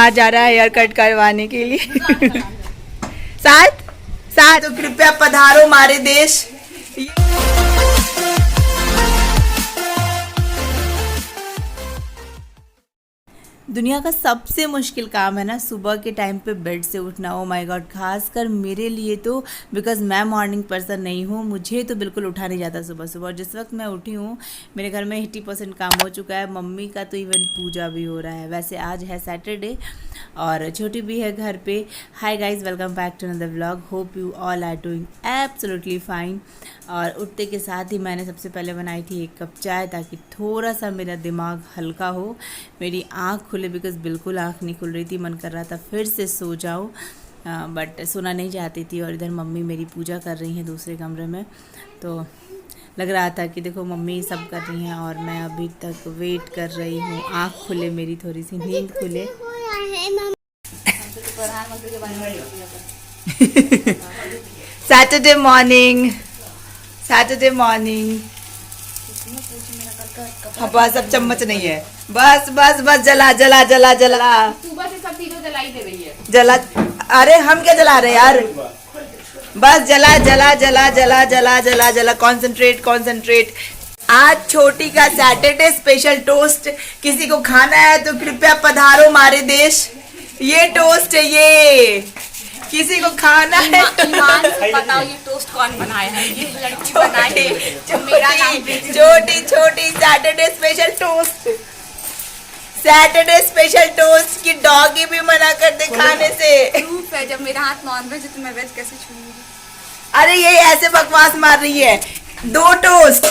साथ जा रहा है हेयर कट करवाने के लिए। साथ साथ तो कृपया पधारो हमारे देश। दुनिया का सबसे मुश्किल काम है ना सुबह के टाइम पे बेड से उठना। ओ माय गॉड, खासकर मेरे लिए तो, बिकॉज मैं मॉर्निंग पर्सन नहीं हूँ, मुझे तो बिल्कुल उठा नहीं जाता सुबह सुबह। और जिस वक्त मैं उठी हूँ मेरे घर में 80% काम हो चुका है, मम्मी का तो इवन पूजा भी हो रहा है। वैसे आज है सैटरडे और छोटी भी है घर पे। Hi guys, welcome back to another vlog. Hope you all are doing absolutely fine. और उठते के साथ ही मैंने सबसे पहले बनाई थी 1 कप चाय, ताकि थोड़ा सा मेरा दिमाग हल्का हो, मेरी आँख खुले, बिकॉज बिल्कुल आँख नहीं खुल रही थी। मन कर रहा था फिर से सो जाऊँ, बट सोना नहीं चाहती थी। और इधर मम्मी मेरी पूजा कर रही हैं दूसरे कमरे में, तो लग रहा था कि देखो मम्मी सब कर रही हैं और मैं अभी तक वेट कर रही हूँ। आँख खुले मेरी, थोड़ी सी नींद खुले। Saturday morning, Saturday morning. हाँ बस, अब चम्मच नहीं है, बस बस बस, जला जला जला जला। सुबह से सब चीजों जला ही दे रही है। जला, अरे हम क्या जला रहे यार, बस जला जला जला जला जला जला जला। Concentrate concentrate. आज छोटी का सैटरडे स्पेशल टोस्ट। किसी को खाना है तो कृपया पधारो हमारे देश। ये टोस्ट है, ये किसी को खाना है तो ईमान से बताओ ये टोस्ट कौन बनाया है? ये लड़की बनाई है जो मेरा नाम छोटी छोटी Saturday special toast. Saturday special toast की डॉगी भी मना कर दे खाने से। प्रूफ है, जब मेरा हाथ नॉन वेज है तो मैं वेज कैसे छूऊंगी? अरे ये ऐसे बकवास मार रही है। 2 टोस्ट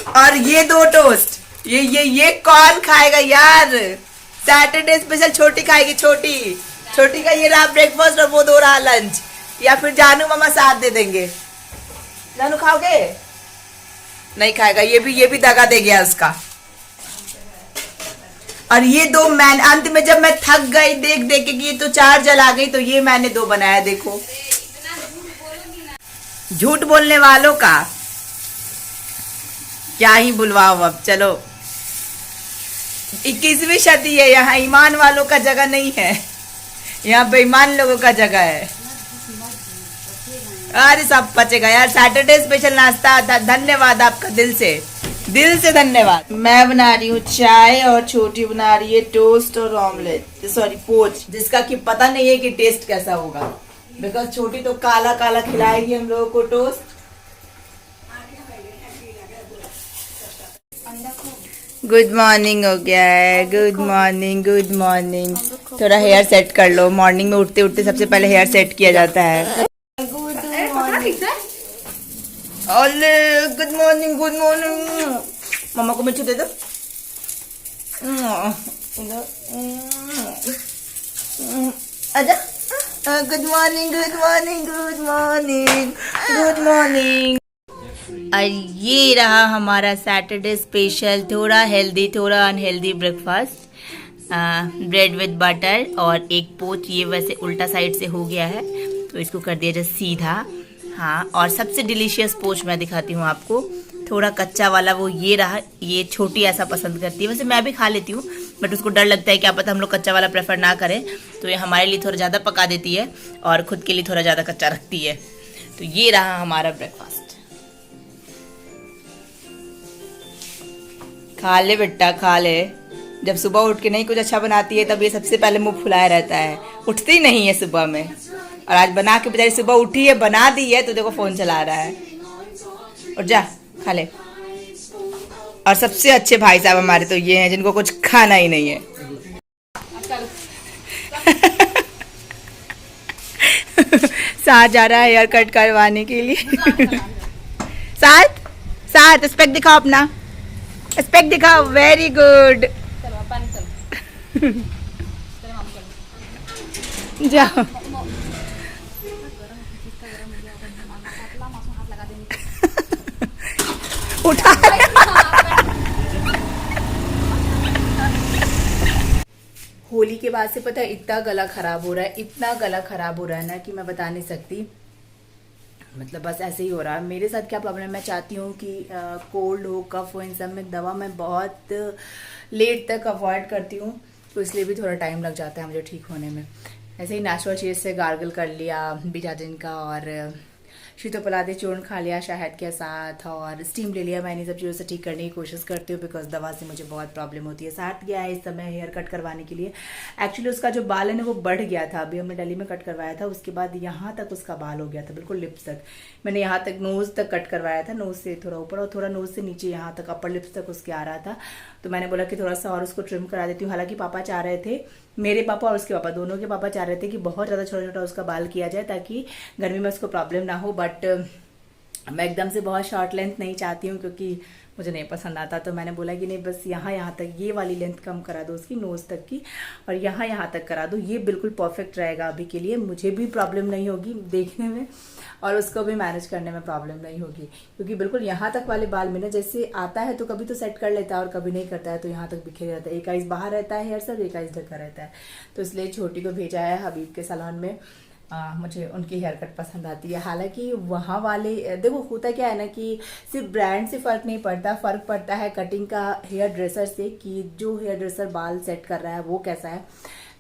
और ये 2 टोस्ट, ये कौन खाएगा यार? सैटरडे स्पेशल छोटी खाएगी। छोटी का ये रहा ब्रेकफास्ट और वो 2 रहा लंच। या फिर जानू मामा साथ दे देंगे। जानू खाओगे? नहीं खाएगा, ये भी दगा दे गया उसका। और ये 2 मैं अंत में जब मैं थक गई देख देख के कि ये तो 4 जला गई, तो ये मैंने 2 बनाया। देखो झूठ बोलने वालों का क्या ही बुलवाओ। अब चलो, 21वीं सदी है, यहाँ ईमान वालों का जगह नहीं है, यहाँ बेईमान लोगों का जगह है। अरे सब पचेगा यार, सैटरडे स्पेशल नाश्ता। धन्यवाद आपका, दिल से धन्यवाद। मैं बना रही हूँ चाय और छोटी बना रही है टोस्ट और ऑमलेट, सॉरी पोच, जिसका कि पता नहीं है कि टेस्ट कैसा होगा, बिकॉज छोटी तो काला काला खिलाएगी हम लोगों को टोस्ट। गुड मॉर्निंग हो गया है, गुड मॉर्निंग गुड मॉर्निंग। थोड़ा हेयर सेट कर लो, मॉर्निंग में उठते उठते सबसे पहले हेयर सेट किया जाता है। Good morning good morning. मम्मा को मिर्ची दे दो। आजा। Good morning good morning good morning good morning. और ये रहा हमारा सैटरडे स्पेशल, थोड़ा हेल्दी थोड़ा unhealthy breakfast. Bread with butter और एक पोच। ये वैसे उल्टा साइड से हो गया है तो इसको कर दिया जाए सीधा। हाँ, और सबसे डिलीशियस पोच मैं दिखाती हूँ आपको, थोड़ा कच्चा वाला, वो ये रहा। ये छोटी ऐसा पसंद करती है, वैसे मैं भी खा लेती हूँ, बट उसको डर लगता है क्या पता हम लोग कच्चा वाला प्रेफर ना करें, तो ये हमारे लिए थोड़ा ज़्यादा पका देती है और खुद के लिए थोड़ा ज़्यादा कच्चा रखती है। तो ये रहा हमारा ब्रेकफास्ट। खा ले बेटा खा ले। जब सुबह उठ के नहीं कुछ अच्छा बनाती है तब ये सबसे पहले मुंह फुलाया रहता है, उठती ही नहीं है सुबह में। और आज बना के बेचारी सुबह उठी है, बना दी है, तो देखो फोन चला रहा है। और जा खा ले। और सबसे अच्छे भाई साहब हमारे तो ये हैं जिनको कुछ खाना ही नहीं है। साथ जा रहा है हेयर कट करवाने के लिए। साथ स्पेक्ट दिखाओ, अपना स्पेक्ट दिखाओ। Very good. जाओ। उठा। होली के बाद से पता है इतना गला खराब हो रहा है, इतना गला खराब हो रहा है ना कि मैं बता नहीं सकती। मतलब बस ऐसे ही हो रहा है मेरे साथ। क्या प्रॉब्लम है, मैं चाहती हूँ कि कोल्ड हो कफ हो इन सब में दवा मैं बहुत लेट तक अवॉइड करती हूँ, तो इसलिए भी थोड़ा टाइम लग जाता है मुझे ठीक होने में। ऐसे ही नेचुरल चीज़ से गार्गल कर लिया बीटाडिन का और शीतोपलादी चूर्ण खा लिया शहद के साथ और स्टीम ले लिया। मैं इन सब चीज़ों से ठीक करने की कोशिश करती हूँ बिकॉज दवा से मुझे बहुत प्रॉब्लम होती है। साथ गया है इस समय हेयर कट करवाने के लिए। एक्चुअली उसका जो बाल है ना वो बढ़ गया था, अभी हमने दिल्ली में कट करवाया था, उसके बाद यहाँ तक उसका बाल हो गया था बिल्कुल लिप्स तक। मैंने यहाँ तक नोज़ तक कट करवाया था, नोज़ से थोड़ा ऊपर और थोड़ा नोज़ से नीचे यहाँ तक अपर लिप्स तक उसके आ रहा था। तो मैंने बोला कि थोड़ा सा और उसको ट्रिम करा देती हूँ। हालांकि पापा चाह रहे थे, मेरे पापा और उसके पापा दोनों के पापा चाह रहे थे कि बहुत ज़्यादा छोटा छोटा उसका बाल किया जाए ताकि गर्मी में उसको प्रॉब्लम ना हो, बट मैं एकदम से बहुत शॉर्ट लेंथ नहीं चाहती हूँ क्योंकि मुझे नहीं पसंद आता। तो मैंने बोला कि नहीं, बस यहाँ तक ये वाली लेंथ कम करा दो उसकी नोज़ तक की और यहाँ तक करा दो, ये बिल्कुल परफेक्ट रहेगा अभी के लिए। मुझे भी प्रॉब्लम नहीं होगी देखने में और उसको भी मैनेज करने में प्रॉब्लम नहीं होगी क्योंकि बिल्कुल यहाँ तक वाले बाल में ना जैसे आता है तो कभी तो सेट कर लेता है और कभी नहीं करता है, तो यहाँ तक बिखरे रहता है। एक आइस बाहर रहता है हेयर सब, एक आइस ढका रहता है। तो इसलिए छोटी को भेजा है हबीब के सैलून में। मुझे उनकी हेयर कट पसंद आती है। हालांकि वहाँ वाले देखो होता क्या है ना कि सिर्फ ब्रांड से फ़र्क नहीं पड़ता, फ़र्क पड़ता है कटिंग का हेयर ड्रेसर से कि जो हेयर ड्रेसर बाल सेट कर रहा है वो कैसा है।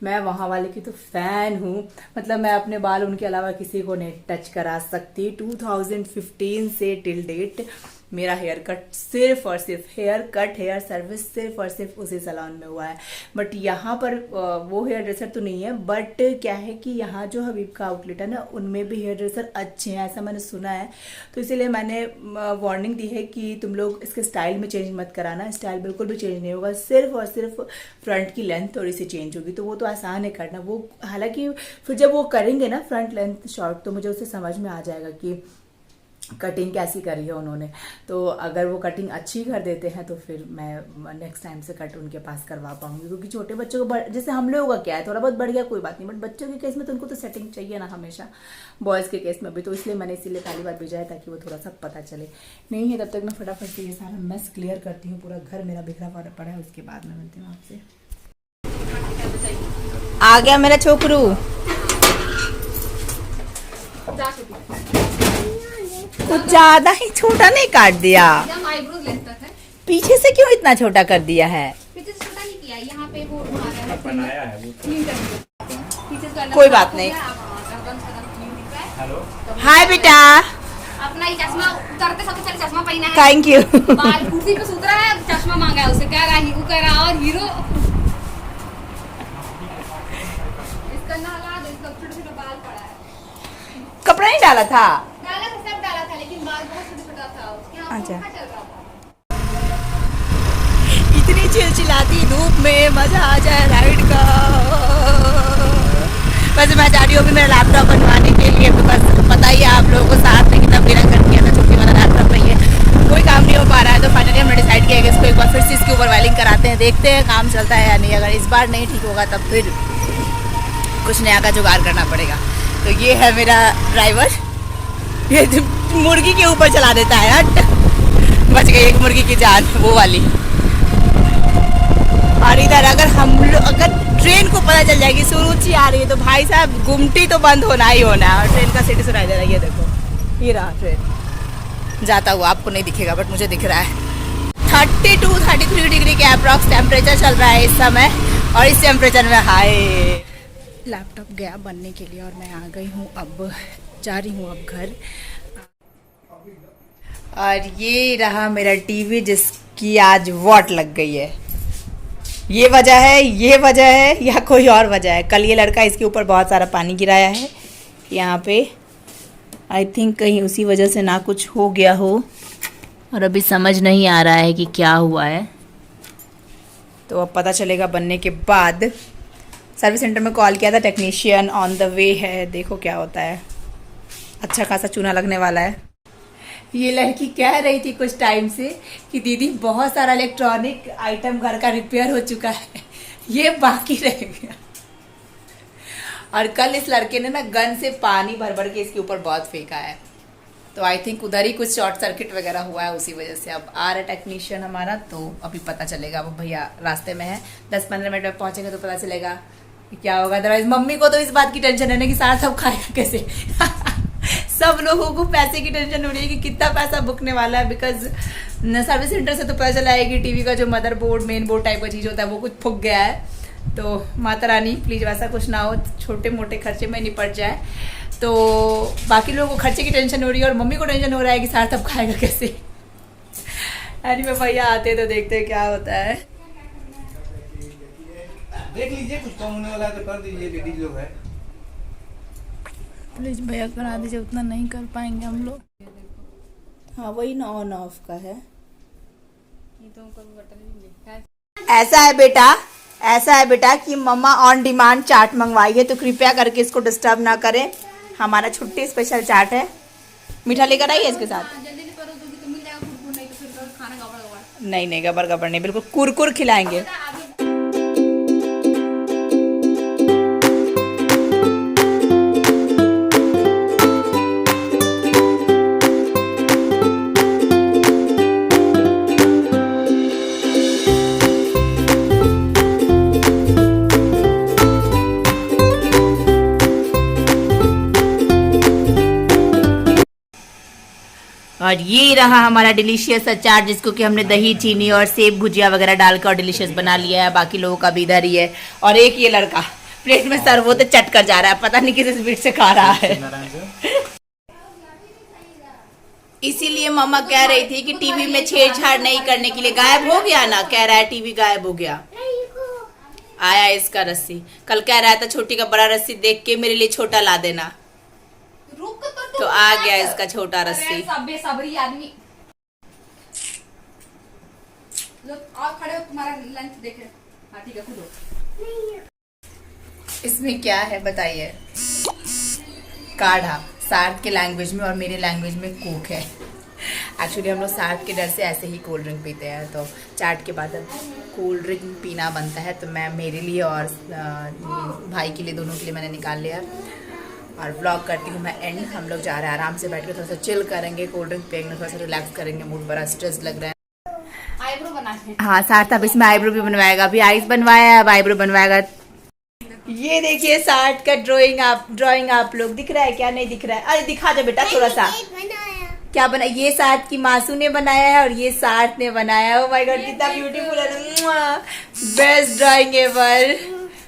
मैं वहाँ वाले की तो फ़ैन हूँ, मतलब मैं अपने बाल उनके अलावा किसी को नहीं टच करा सकती। 2015 से टिल डेट मेरा हेयर कट सिर्फ और सिर्फ हेयर सर्विस सिर्फ और सिर्फ उसी सैलून में हुआ है। बट यहाँ पर वो हेयर ड्रेसर तो नहीं है, बट क्या है कि यहाँ जो हबीब का आउटलेट है ना उनमें भी हेयर ड्रेसर अच्छे हैं, ऐसा मैंने सुना है। तो इसीलिए मैंने वार्निंग दी है कि तुम लोग इसके स्टाइल में चेंज मत कराना। स्टाइल बिल्कुल भी चेंज नहीं होगा, सिर्फ और सिर्फ फ्रंट की लेंथ थोड़ी सी चेंज होगी। तो वो तो आसान है करना, वो हालांकि फिर जब वो करेंगे ना फ्रंट लेंथ शॉर्ट तो मुझे उससे समझ में आ जाएगा कि कटिंग कैसी करी है उन्होंने। तो अगर वो कटिंग अच्छी कर देते हैं तो फिर मैं नेक्स्ट टाइम से कट उनके पास करवा पाऊंगी क्योंकि छोटे बच्चों को जैसे हम लोगों का क्या है थोड़ा बहुत बढ़ गया कोई बात नहीं, बट बच्चों के केस में तो उनको तो सेटिंग चाहिए ना हमेशा, बॉयज़ के केस में भी। तो इसलिए मैंने इसीलिए पहली बार भेजा है ताकि वो थोड़ा सा पता चले। नहीं है तब तक मैं फटाफट से ये सारा मेस क्लियर करती हूँ, पूरा घर मेरा बिखरा पड़ा है, उसके बाद मैं मिलती हूँ आपसे। आ गया मेरा छोकरू। कुछ ज्यादा ही छोटा नहीं काट दिया, पीछे से क्यों इतना छोटा कर दिया है? पीछे से छोटा नहीं किया, यहाँ पे वो बनाया है। कोई बात नहीं। हाय बेटा, अपना ये चश्मा उतरते सबसे पहले चश्मा पहना है। Thank you. बाल कुर्सी पे सुत रहा है, चश्मा मांगा है उसे, कह रहा है वो कह रहा और हीरो इसका नाला दे, इसका छोटा छोटा बाल पड़ा है। कपड़ा नहीं डाला था? डाला था, सब डाला था, लेकिन बाल बहुत छोटा छोटा था उसके। यहाँ अच्छा। पंखा चल रहा था। इतनी चिलचिलाती धूप में मजा आ जाए राइड का। वैसे मैं जा रही हूँ अभी मेरा लैपटॉप बनवाने के लिए, बिकॉज पता ही है आप लोगों को साथ में कितना मेरा कर दिया था, छुट्टी वाला लैपटॉप नहीं है, कोई काम नहीं हो पा रहा है। तो फाइनली हमने डिसाइड किया कि इसको एक बार फिर से इसके ऊपर वायरिंग कराते हैं, देखते हैं काम चलता है या नहीं। अगर इस बार नहीं ठीक होगा तब फिर कुछ नया का जुगाड़ करना पड़ेगा। तो ये है मेरा ड्राइवर, ये मुर्गी के ऊपर चला देता है। हट, बच गई एक मुर्गी की जान, वो वाली। और इधर अगर ट्रेन को पता चल जाएगी सुरुचि आ रही है तो भाई साहब गुमटी तो बंद होना ही होना है। और ट्रेन का सीटी सुनाई दे रहा है, ये देखो, ये रहा ट्रेन जाता हुआ। आपको नहीं दिखेगा बट मुझे दिख रहा है। 32-33 डिग्री के अप्रॉक्स टेम्परेचर चल रहा है इस समय, और इस टेम्परेचर में हाय। लैपटॉप गया बनने के लिए और मैं आ गई हूँ, अब जा रही हूँ अब घर। और ये रहा मेरा टीवी जिसकी आज वॉट लग गई है। ये वजह है या कोई और वजह है? कल ये लड़का इसके ऊपर बहुत सारा पानी गिराया है यहाँ पे, आई थिंक कहीं उसी वजह से ना कुछ हो गया हो, और अभी समझ नहीं आ रहा है कि क्या हुआ है। तो अब पता चलेगा बनने के बाद। सर्विस सेंटर में कॉल किया था, टेक्नीशियन ऑन द वे है, देखो क्या होता है। अच्छा खासा चूना लगने वाला है। ये लड़की कह रही थी कुछ टाइम से कि दीदी बहुत सारा इलेक्ट्रॉनिक आइटम घर का रिपेयर हो चुका है, ये बाकी रह गया। और कल इस लड़के ने ना गन से पानी भर भर के इसके ऊपर बहुत फेंका है, तो आई थिंक उधर ही कुछ शॉर्ट सर्किट वगैरह हुआ है, उसी वजह से। अब आ रहा है टेक्नीशियन हमारा, तो अभी पता चलेगा। वो भैया रास्ते में है, 10-15 मिनट में पहुंचेंगे तो पता चलेगा कि क्या होगा। अदरवाइज मम्मी को तो इस बात की टेंशन है ना कि सारा सब खाएगा कैसे। सब लोगों को पैसे की टेंशन हो रही है कि कितना पैसा बुकने वाला है, बिकॉज सर्विस सेंटर से तो पता चला है कि टीवी का जो मदरबोर्ड मेन बोर्ड टाइप का चीज़ होता है वो कुछ फूक गया है। तो माता रानी प्लीज़ वैसा कुछ ना हो, छोटे मोटे खर्चे में निपट जाए। तो बाकी लोगों को खर्चे की टेंशन हो रही है और मम्मी को टेंशन हो रहा है कि साथ अब खाएगा कैसे। अरे मैं भैया आते तो देखते हैं क्या होता है। देख लीजिए कुछ कम होने वाला है तो कर दीजिए, लेडीज लोग है। प्लीज भैया करा दीजिए, उतना नहीं कर पाएंगे हम लोग। हाँ वही ना ऑन ऑफ का है। ये तो हमको भी बता दीजिए। ऐसा है बेटा कि मम्मा ऑन डिमांड चाट मंगवाई है, तो कृपया करके इसको डिस्टर्ब ना करें। हमारा छुट्टी स्पेशल चाट है। मीठा लेकर आई है इसके साथ। जल्दी से करो तो मिल जाएगा कुरकुर, नहीं तो फिर खाना गड़बड़ गड़बड़। नहीं गबर गबर नहीं, बिल्कुल कुरकुर खिलाएंगे। और ये रहा हमारा डिलीशियस अचार, जिसको कि हमने दही चीनी और सेब भुजिया वगैरह डालकर और डिलीशियस बना लिया है। बाकी लोगों का भी इधर ही है। और एक ये लड़का प्लेट में सर्व होते चट कर जा रहा है, पता नहीं किस स्पीड से खा रहा है। इसीलिए मम्मा कह रही थी कि टीवी में छेड़छाड़ नहीं करने के लिए। गायब हो गया ना, कह रहा है टीवी गायब हो गया। आया इसका रस्सी, कल कह रहा था छोटी का बड़ा रस्सी देख के मेरे लिए छोटा ला देना, तो आ गया इसका छोटा रस्सी। सब बेसब्री आदमी लोग और खड़े हो, तुम्हारा लंच देखे। हाँ ठीक है, खुद हो। इसमें क्या है बताइए? काढ़ा सार्थ के लैंग्वेज में और मेरे लैंग्वेज में कोक है। एक्चुअली हम लोग सार्थ के डर से ऐसे ही कोल्ड ड्रिंक पीते हैं, तो चाट के बाद अब कोल्ड ड्रिंक पीना बनता है। तो मैं मेरे लिए और भाई के लिए, दोनों के लिए मैंने निकाल लिया। और व्लॉग करती हूँ मैं एंड। हम लोग जा रहे हैं आराम से बैठ के, थोड़ा सा चिल करेंगे, कोल्ड ड्रिंक पियेंगे, थोड़ा सा रिलैक्स करेंगे। मूड बड़ा स्ट्रेस लग रहा है। आईब्रो बनाते। हाँ सार्थ अब इसमें आईब्रो भी बनवाएगा। अभी आईज बनवाया है, अब आईब्रो बनवाएगा। ये देखिए सार्थ का ड्राइंग आप लोग दिख रहा है क्या? नहीं दिख रहा है? अरे दिखा दो बेटा थोड़ा सा। क्या बना? ये सार्थ की मासू ने बनाया है और ये सार्थ ने बनाया है। ओह माय गॉड कितना ब्यूटीफुल है, बेस्ट ड्राइंग एवर।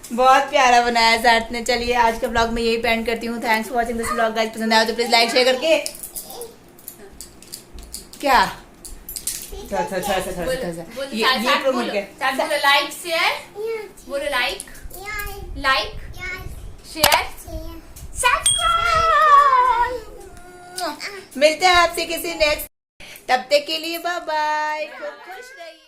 बहुत प्यारा बनाया है सार्थ ने। चलिए आज का ब्लॉग मैं यही पेंड करती हूँ। Thanks for watching this blog guys. पसंद आया तो प्लीज लाइक शेयर करके क्या ये प्रमोट कर। बोलो लाइक शेयर, बोलो लाइक शेयर सब्सक्राइब। मिलते हैं आपसे किसी नेक्स्ट, तब तक के लिए बाय बाय। खूब खुश रहिए।